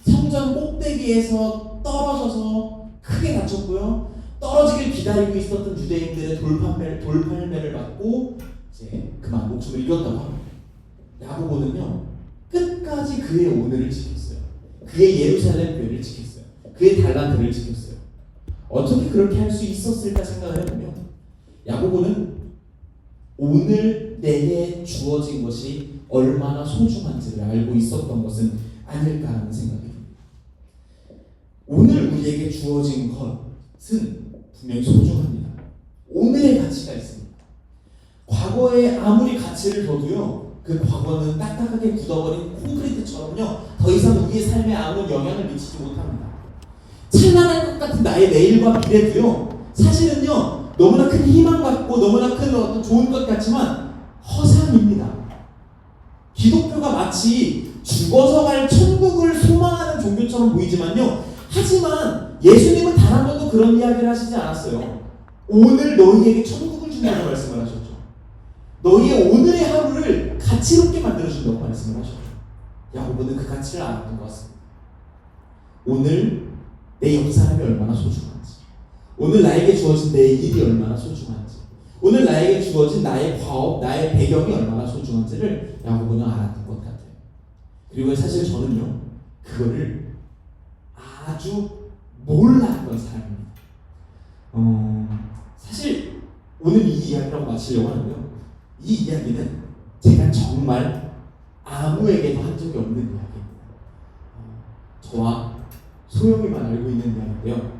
성전 꼭대기에서 떨어져서 크게 다쳤고요. 떨어지길 기다리고 있었던 유대인들의 돌팔매를 받고 이제 그만 목숨을 잃었다고 합니다. 야고보는요 끝까지 그의 오늘을 지켰어요. 그의 예루살렘 교회를 지켰어요. 그의 달란트를 지켰어요. 어떻게 그렇게 할 수 있었을까 생각을 해보면 야고보는 오늘 내게 주어진 것이 얼마나 소중한지를 알고 있었던 것은 아닐까라는 생각이 듭니다. 오늘 우리에게 주어진 것은 분명히 소중합니다. 오늘의 가치가 있습니다. 과거에 아무리 가치를 둬도요, 그 과거는 딱딱하게 굳어버린 콘크리트처럼요, 더 이상 우리의 삶에 아무 영향을 미치지 못합니다. 찬란할 것 같은 나의 내일과 미래도요, 사실은요, 너무나 큰 희망 같고 너무나 큰 어떤 좋은 것 같지만 허상입니다. 기독교가 마치 죽어서 갈 천국을 소망하는 종교처럼 보이지만요, 하지만 예수님은 단 한 번도 그런 이야기를 하시지 않았어요. 오늘 너희에게 천국을 준다고 말씀을 하셨죠. 너희의 오늘의 하루를 가치롭게 만들어준다고 말씀을 하셨죠. 야고보는 그 가치를 알았던 것 같습니다. 오늘 내 옆 사람이 얼마나 소중한지, 오늘 나에게 주어진 내 일이 얼마나 소중한지, 오늘 나에게 주어진 나의 과업, 나의 배경이 얼마나 소중한지를 야고보는 알았던 것 같아요. 그리고 사실 저는요, 그거를 아주 몰랐던 사람입니다. 사실 오늘 이 이야기라고 마치려고 하는데요, 이 이야기는 제가 정말 아무에게도 한 적이 없는 이야기입니다. 저와 소영이만 알고 있는 이야기인데요,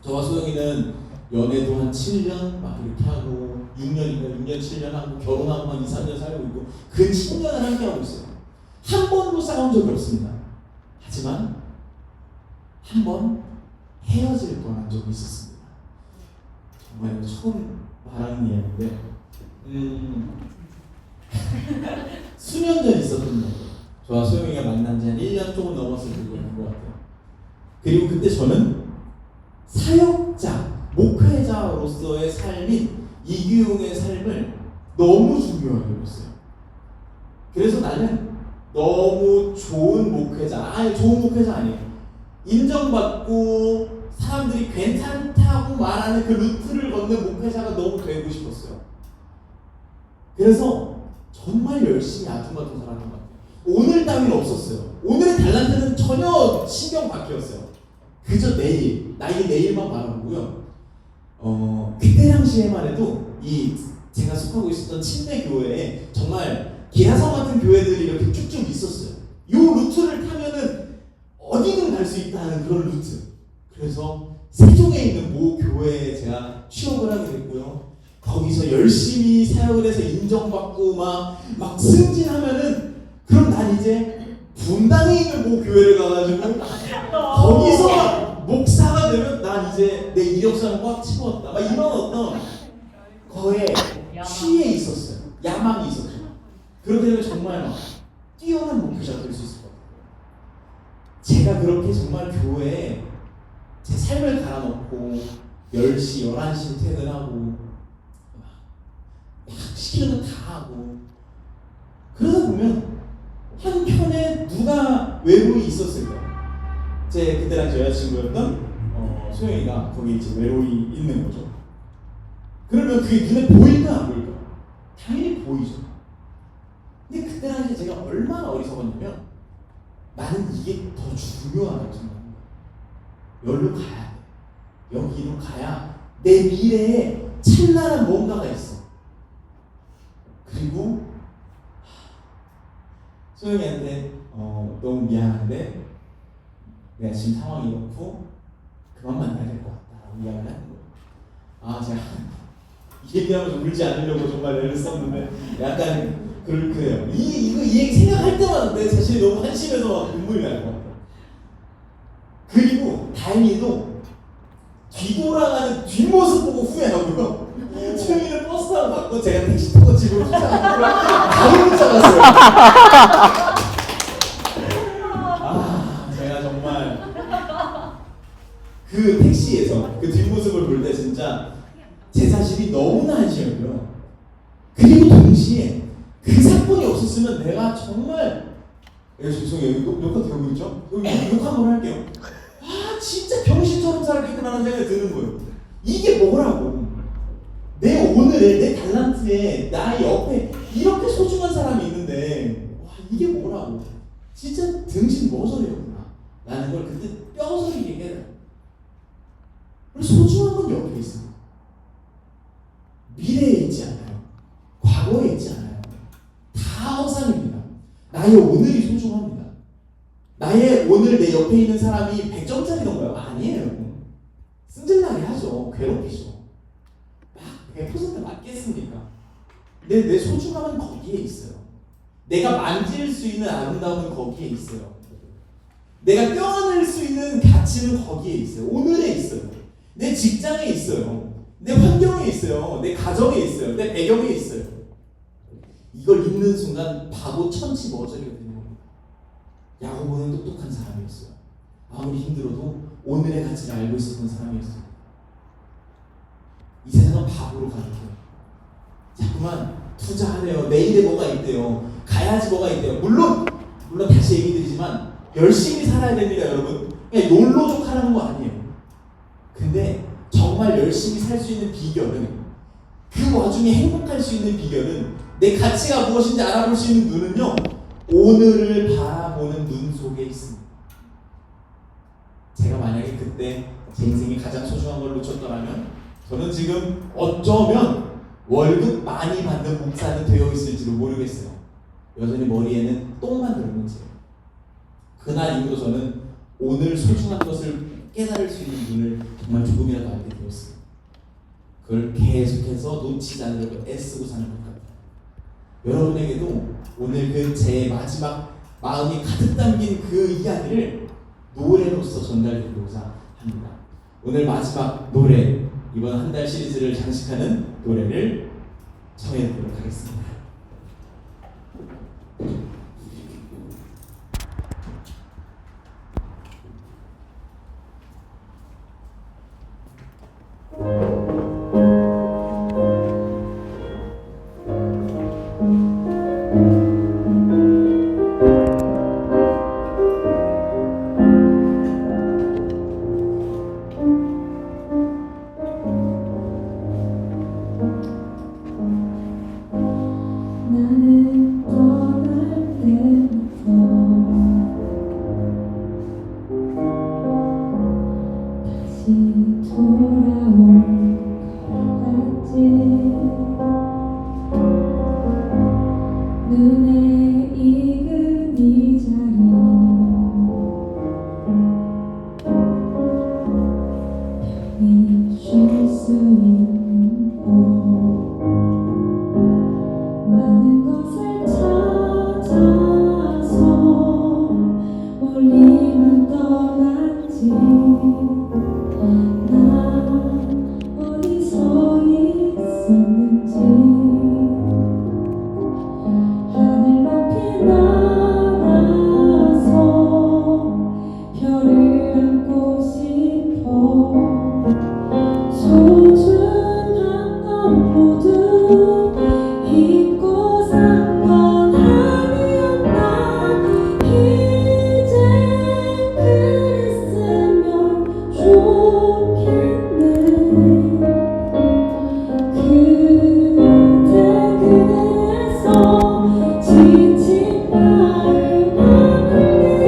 저와 소영이는 연애도 한 7년 막 이렇게 하고 6년 7년 하고 결혼하고 한 2, 3년 살고 있고 근 10년을 함께 하고 있어요. 한 번도 싸운 적이 없습니다. 하지만 한 번 헤어질 뻔한 적이 있었습니다. 정말 처음 말하는 이야기인데 수년 전 있었던 일이에요. 저와 소영이가 만난 지 한 1년 조금 넘었을 때인 것 같아요. 그리고 그때 저는 사역자, 목회자로서의 삶인 이규용의 삶을 너무 중요하게 여겼어요. 그래서 나는 너무 좋은 목회자, 좋은 목회자 아니에요. 인정받고 사람들이 괜찮다고 말하는 그 루트를 걷는 목회자가 너무 되고 싶었어요. 그래서 정말 열심히 아둥바둥 살았던 것 같아요. 오늘 따위는 없었어요. 오늘의 달란트는 전혀 신경 바뀌었어요. 그저 내일, 나의 내일만 바라보고요. 그때 당시에만 해도 제가 속하고 있었던 침례 교회에 정말 기라성 같은 교회들이 이렇게 쭉쭉 있었어요. 이 루트를 타면은 어디든 갈 수 있다는 그런 루트. 그래서 세종에 있는 모 교회에 제가 취업을 하게 됐고요. 거기서 열심히 사역을 해서 인정받고 막 승진하면은, 그럼 난 이제 분당에 있는 모 교회를 가가지고 거기서 목사가 되면 난 이제 내 이력서는 꽉 채웠다. 막 이런 어떤 거에 취해 있었어요. 야망이 있었죠. 그렇게 되면 정말 막 뛰어난 목표자가 될 수 있을 것 같아요. 제가 그렇게 정말 교회에 제 삶을 갈아넣고 10시, 11시 퇴근하고 막 시키는 거 다 하고, 그러다 보면 한편에 누가 외로이 있었을까요? 그때 당시 여자친구였던 소영이가 거기 이제 외로이 있는 거죠. 그러면 그게 눈에 보일까 안 보일까? 당연히 보이죠. 근데 그때 당시 제가 얼마나 어리석었냐면, 나는 이게 더 중요하다고 생각합니다. 여기로 가야 돼. 여기로 가야 내 미래에 찬란한 뭔가가 있어. 그리고 소영이한테 너무 미안한데 내가 지금 상황이 이렇고 그만 만나야 될 것 같다라고 이야기를 하는 거예요. 제가 이 얘기하면서 울지 않으려고 정말 애를 썼는데 약간 그래요. 이 얘기 생각할 때마다 내 자신이 너무 한심해서 막 눈물이 날 것 같아요. 그리고 다행히도 뒤돌아가는 뒷모습 보고 후회하고요. 소영이는 버스 타고 갔고 제가 택시 타고 집으로 쫓아가고 바로 쫓아갔어요. 제가 정말 그 택시에서 그 뒷모습을 볼 때 진짜 제 자신이 너무나 한심했고요. 그리고 동시에 그 사건이 없었으면 내가 정말, 죄송해요. 여기 녹화 되고 있죠? 여기 욕 한번 할게요. 진짜 병신처럼 살았겠구나라는 생각이 드는 거예요. 이게 뭐라고? 내 오늘에, 내 달란트에, 나의 옆에 이렇게 소중한 사람이 있는데 이게 뭐라고? 진짜 등신 모서리였구나 라는 걸 그때 뼈저리게 깨달아요. 그리고 소중한 건 옆에 있습니다. 미래에 있지 않아요. 과거에 있지 않아요. 다 허상입니다. 나의 오늘이 소중합니다. 나의 오늘 내 옆에 있는 사람이 100점짜리던가요? 아니에요. 승질나게 하죠. 괴롭히죠. 막 100% 맞겠습니까? 근데 내 소중함은 거기에 있어요. 내가 만질 수 있는 아름다움은 거기에 있어요. 내가 껴안을 수 있는 가치는 거기에 있어요. 오늘에 있어요. 내 직장에 있어요. 내 환경에 있어요. 내 가정에 있어요. 내 배경에 있어요. 이걸 읽는 순간 바보 천치 머저리가 되는 겁니다. 야고보는 똑똑한 사람이었어요. 아무리 힘들어도 오늘의 가치를 알고 있었던 사람이었어요. 이 세상은 바보로 가득해요. 자꾸만 투자하래요. 내일에 뭐가 있대요. 가야지 뭐가 있대요. 물론 다시 얘기 드리지만 열심히 살아야 됩니다, 여러분. 그냥 욜로족하라는 거 아니에요. 근데 정말 열심히 살 수 있는 비결은, 그 와중에 행복할 수 있는 비결은, 내 가치가 무엇인지 알아볼 수 있는 눈은요, 오늘을 바라보는 눈 속에 있습니다. 제가 만약에 그때 제 인생에 가장 소중한 걸 놓쳤더라면 저는 지금 어쩌면 월급 많이 받는 목사는 되어 있을지도 모르겠어요. 여전히 머리에는 똥만 들어있는 채. 그날 이후로 저는 오늘 소중한 것을 깨달을 수 있는 눈을 정말 조금이라도 알게 되었어요. 그걸 계속해서 놓치지 않으려고 애쓰고 사는 것 같아요. 여러분에게도 오늘 그 제 마지막 마음이 가득 담긴 그 이야기를 노래로서 전달해드리고자 합니다. 오늘 마지막 노래, 이번 한 달 시리즈를 장식하는 노래를 청해드리도록 하겠습니다. 나는 떠날 때부터 다시 돌아올 것 같지. 눈에 익은 이 자리, 편히 쉴 수 있는 곳, 많은 것을 찾아서 멀리만 떠났지. 난 어디서 있었는지, 하늘 높이 날아서 별을 안고 싶어. 소중한 건 모두 잊고 산 건 아니었나. 이제 그랬으면 좋겠네. 그대에서 지친 마음 하늘에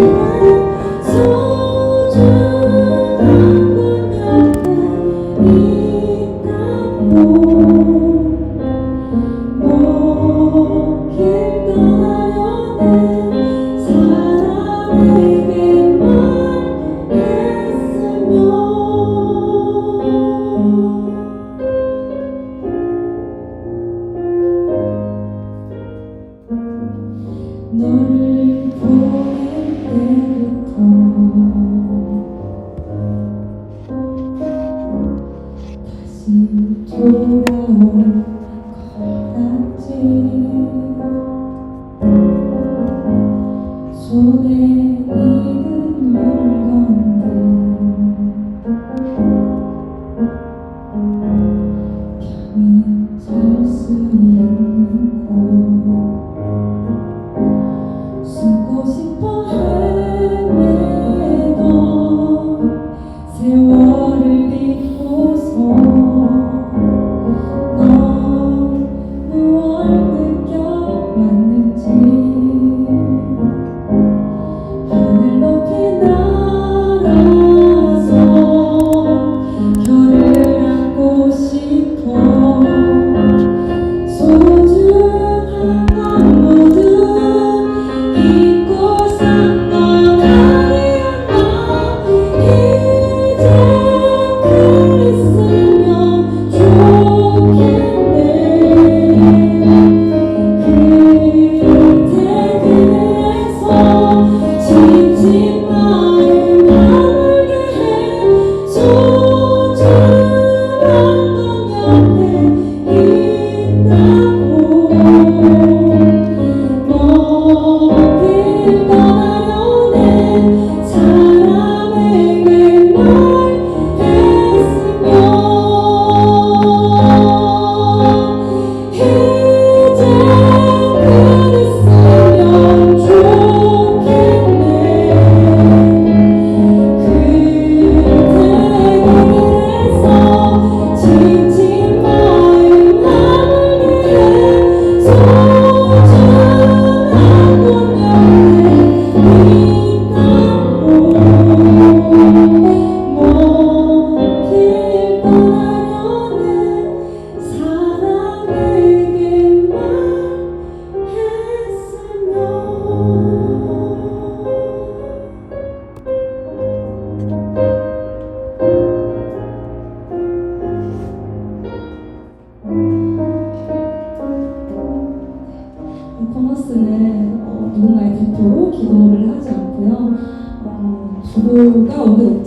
소중한 건 옆에 있다고. 먼길 떠나려는 사람에게 말했으면. 너를 보낼 때부터 다시 돌아올 것 같지. 손에 익은 물건들, 편히 잘 수 있는 곳, 숨고 싶어 헤매던 세월을 잊고서 넌 무얼 느껴왔는지. 하늘 높이 날아서 별을 안고 싶어. 소중한 건 모두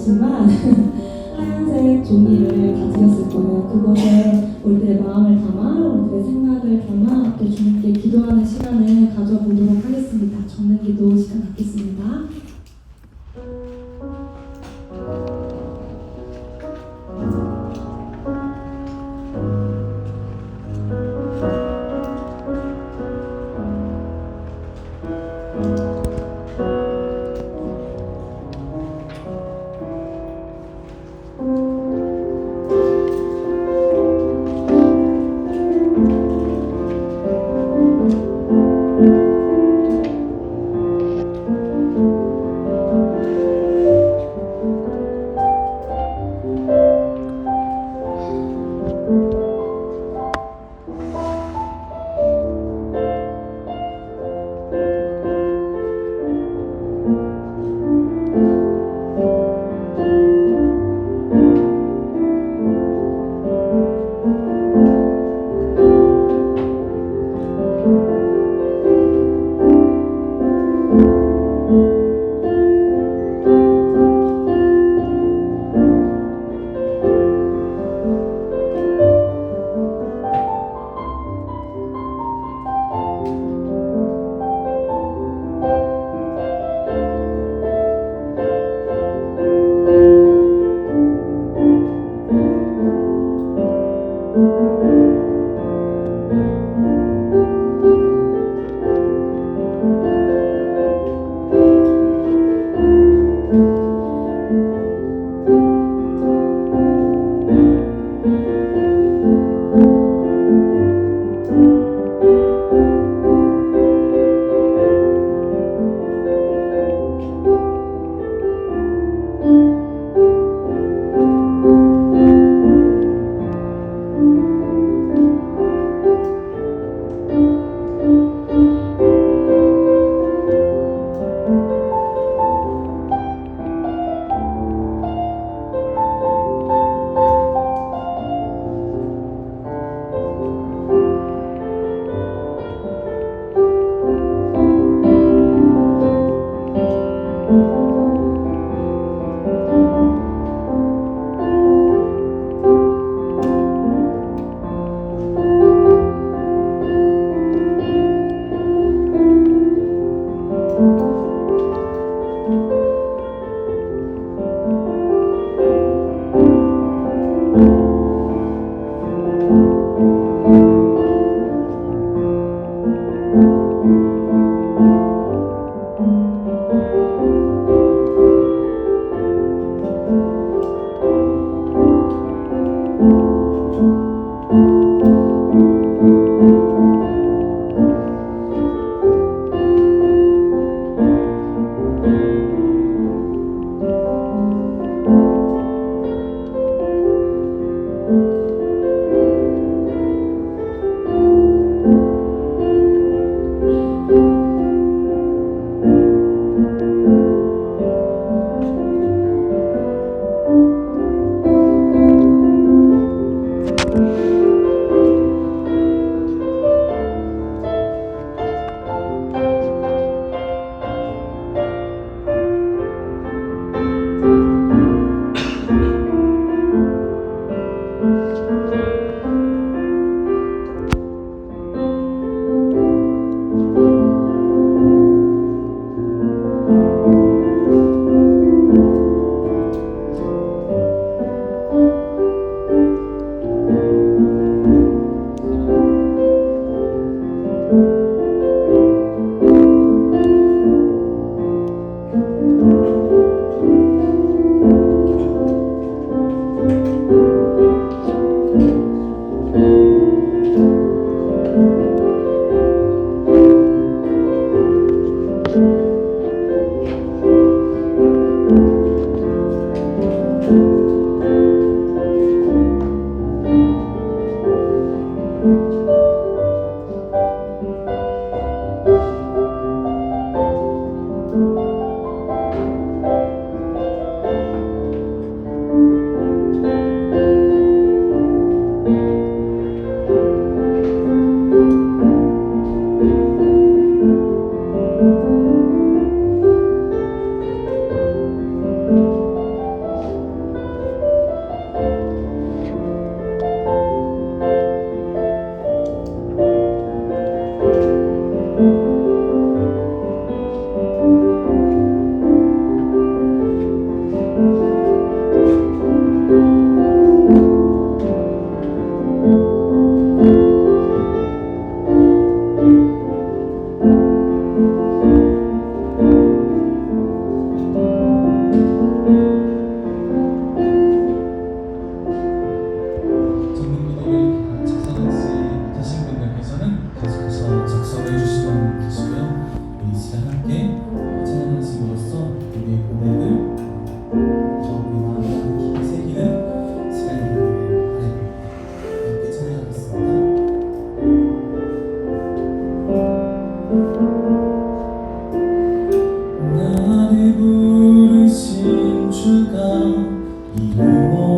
없지만 하얀색 종이를 가지셨을 거예요. 그것에 우리들의 마음을 담아 우리들의 생각을 담아 또 주님께 기도하는 시간을 가져보도록 하겠습니다. 적는 기도 시간 갖겠습니다.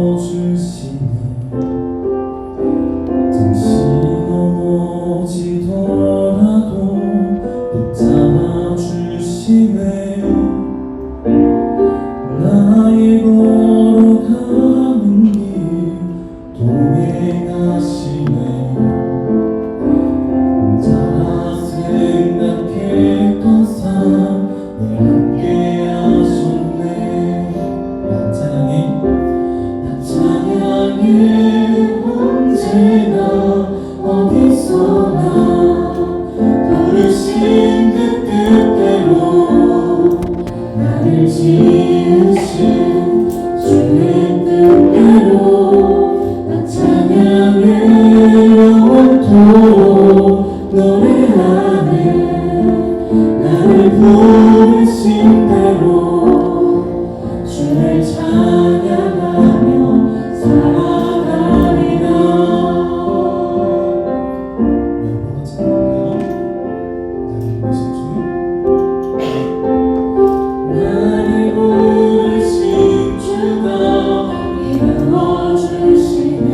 이루어주시네. 잠시 넘어지더라도 붙잡아주시네. 나의 걸어가는 길 동행하시네. 혼자라 생각했던 삶 늘 함께 하셨네. 나 찬양해 언제나 어디서나 부르신 그 뜻대로 나를 지으신 주의 뜻대로 나 찬양해 영원토록 노래하네. 나를 부르신 대로 주를 찬양하며 살아가리라. 한번 찬양할까요? 나를 부르신 주, 나를 부르신 주가 이루어주시네.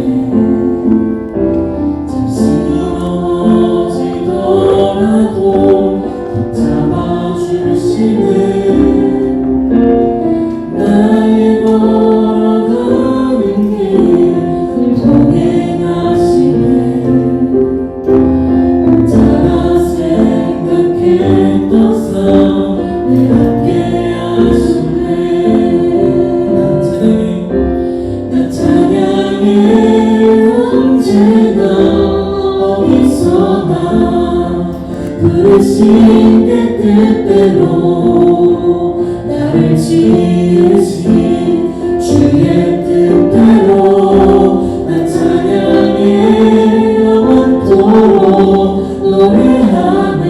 잠시 넘어지더라도 붙잡아주시네. 나의 걸어가는 길을 동행하시네. 혼자라 생각했던 삶 늘 함께 하시네. 나 찬양해 언제나 어디서나 부르신 그 뜻대로 나를 지으신 주의 뜻대로 나 찬양해 영원토록 노래하네.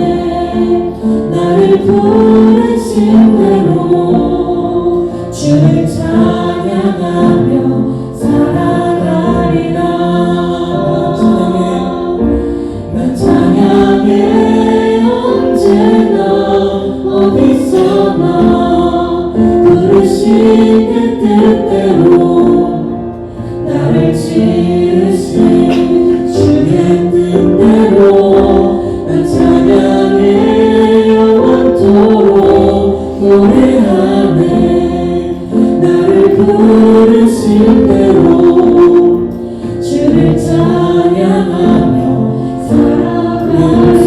나를 부르신 대로 주를 찬양하며 살아가리라. 나 찬양해 언제나 어디서나 부르신 그 뜻대로 나를 지으신 주의 뜻대로 나 찬양해 영원토록 노래하네. 나를 부르신 대로 주를 찬양하며 살아가리라.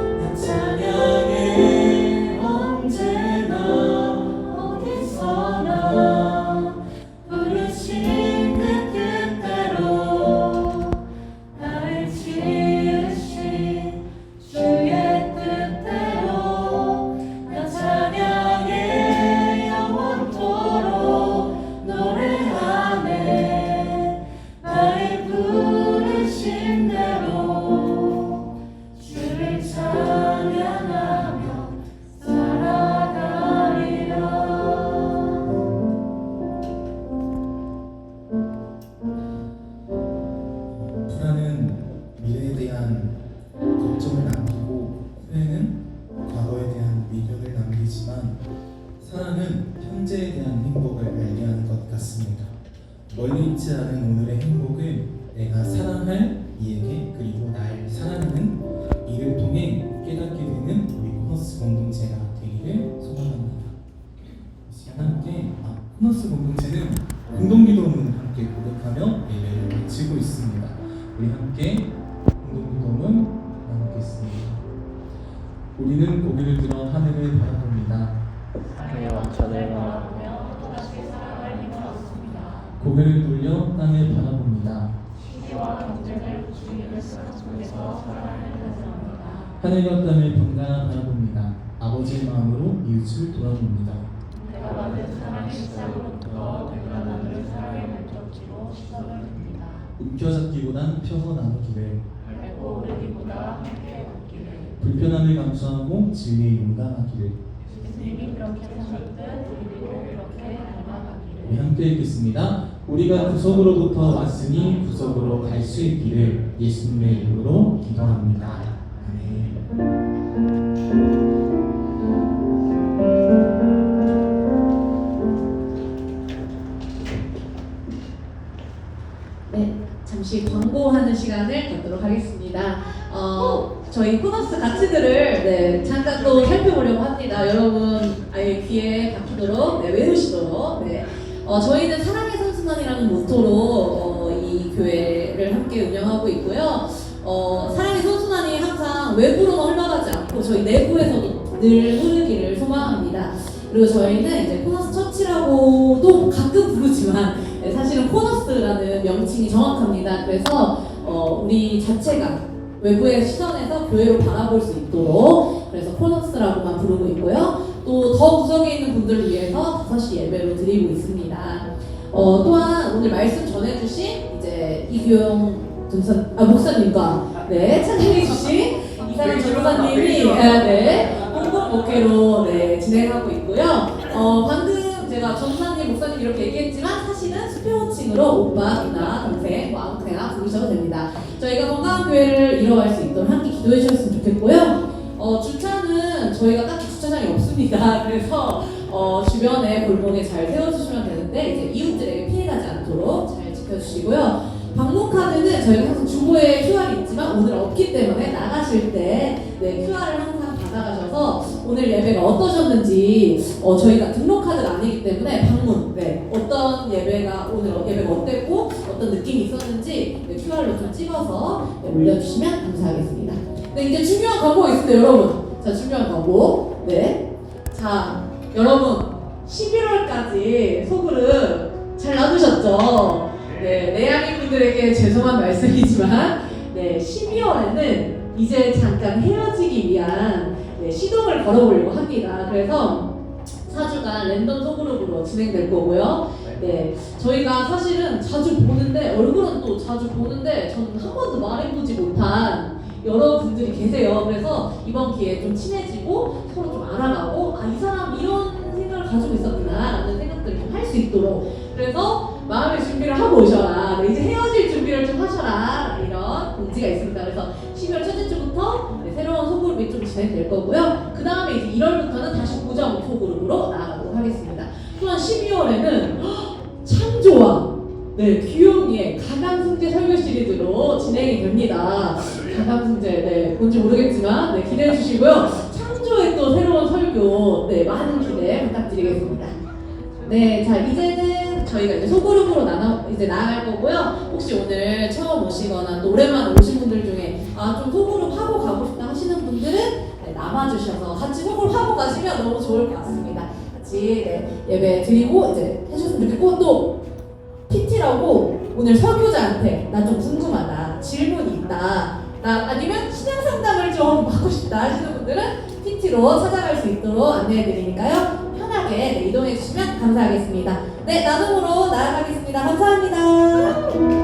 나 찬양해 언제나 어디서나 부르신 그 뜻대로 나를 지으신 주의 뜻대로 나 찬양해 영원토록 노래하네. 나를 부르신 대로 주를 찬양하며 살아가리라. 불안은 미래에 대한 걱정을 남기고 후회는 과거에 대한 미련을 남기지만 사랑은 현재에 대한 행복을 알게하는 것 같습니다. 멀리 있지 않은 오늘의 행복을 내가 사랑할 이에게 그리고 날 사랑하는 이를 통해 깨닫게 되는 우리 코너스 공동체가 되기를 소망합니다. 이 시간 함께 코너스 공동체는 공동기도문 함께 고백하며 예배를 마치고 있습니다. 우리 함께 공동기도문 나누겠습니다. 우리는 고개를 들어 하늘을 바라봅니다. 하나님의 왕천을 바라보며 고개를 돌려 땅을 바라봅니다. 하늘과 땅을 번갈아 바라봅니다. 아버지의 마음으로 이웃을 돌아봅니다. 내가 받은 사랑 시작으로부터 내가 나누는 사랑의 목적지로 시선을 둡니다. 움켜잡기보단 펴서 나누기를, 밟고 오르기보다 함께 걷기를. 불편함을 감수하고 진리에 용감하기를. 예수님이 그렇게 사셨듯 우리도 그렇게 닮아가기를. 우리 함께 읽겠습니다. 우리가 구석으로부터 왔으니 구석으로 갈 수 있기를 예수님의 이름으로 기도합니다. 아멘. 잠시 광고하는 시간을 갖도록 하겠습니다. 저희 코너스 가치들을 잠깐 또 살펴보려고 합니다. 여러분 아예 귀에 박히도록 외우시도록. 저희는 사랑의 선순환이라는 모토로 이 교회를 함께 운영하고 있고요. 사랑의 선순환이 항상 외부로만 흘러가지 않고 저희 내부에서도 늘 흐르기를 소망합니다. 그리고 저희는 이제 코너스 처치라고도 가끔 부르지만 사실은 코너스라는 명칭이 정확합니다. 그래서 우리 자체가 외부의 시선에서 교회로 바라볼 수 있도록 그래서 코너스라고만 부르고 있고요. 또 더 구석에 있는 분들을 위해서 5시 예배로 드리고 있습니다. 또한 오늘 말씀 전해주신 이제 이규영 목사님과 찬양해주신 이사람 전도사님이 공동 목회로 진행하고 있고요. 방금 제가 전도사님, 목사님 이렇게 얘기했지만 사실은 수표호칭으로 오빠, 누나, 동생, 아무나 부르셔도 됩니다. 저희가 건강한 교회를 이뤄갈 수 있도록 함께 기도해 주셨으면 좋겠고요. 주차는 저희가 딱히 주차장이 없습니다. 그래서 주변에 골목에 잘 세워주시면 되는데 이제 이웃들에게 피해가지 않도록 잘 지켜주시고요. 방문카드는 저희가 항상 주보에 QR이 있지만 오늘 없기 때문에 나가실 때 QR을 항상 받아가셔서 오늘 예배가 어떠셨는지 저희가 등록카드가 아니기 때문에 방문 어떤 예배가 오늘 예배가 어땠고 어떤 느낌이 있었는지 QR로 좀 찍어서 올려주시면 감사하겠습니다. 이제 중요한 광고가 있습니다, 여러분. 자, 중요한 광고. 자, 여러분 11월까지 소그룹 잘 나누셨죠? 내향인분들에게 죄송한 말씀이지만 12월에는 이제 잠깐 헤어지기 위한 시동을 걸어보려고 합니다. 그래서 4주간 랜덤 소그룹으로 진행될 거고요. 저희가 사실은 자주 보는데 얼굴은 또 자주 보는데 저는 한 번도 말해보지 못한 여러분들이 계세요. 그래서 이번 기회에 좀 친해지고 서로 좀 알아가고 이 사람 이런 생각을 가지고 있었구나 라는 생각들을 좀 할 수 있도록 그래서 마음의 준비를 하고 오셔라. 이제 헤어질 준비를 좀 하셔라. 이런 공지가 있습니다. 그래서 12월 첫째 주부터 새로운 소그룹이 좀 진행될 거고요. 그 다음에 이제 1월부터는 다시 고정 소그룹으로 나아가도록 하겠습니다. 또한 12월에는 창조와 귀요미의 가강승제 설교 시리즈로 진행이 됩니다. 가강승제 뭔지 모르겠지만 기대해 주시고요. 창조의 또 새로운 설교 많은 기대 부탁드리겠습니다. 자 이제는 저희가 이제 소그룹으로 나아갈 거고요. 혹시 오늘 처음 오시거나 또 오랜만에 오신 분들 중에 좀 소그룹 하고 가고 싶다 하시는 분들은 남아주셔서 같이 소그룹 하고 가시면 너무 좋을 것 같습니다. 같이 예배 드리고 이제 해주셨으면 좋겠고 또 PT라고 오늘 설교자한테 나 좀 궁금하다, 질문이 있다, 아니면 신앙 상담을 좀 받고 싶다 하시는 분들은 PT로 찾아갈 수 있도록 안내해드리니까요. 편하게 이동해 주시면 감사하겠습니다. 나눔으로 나아가겠습니다. 감사합니다.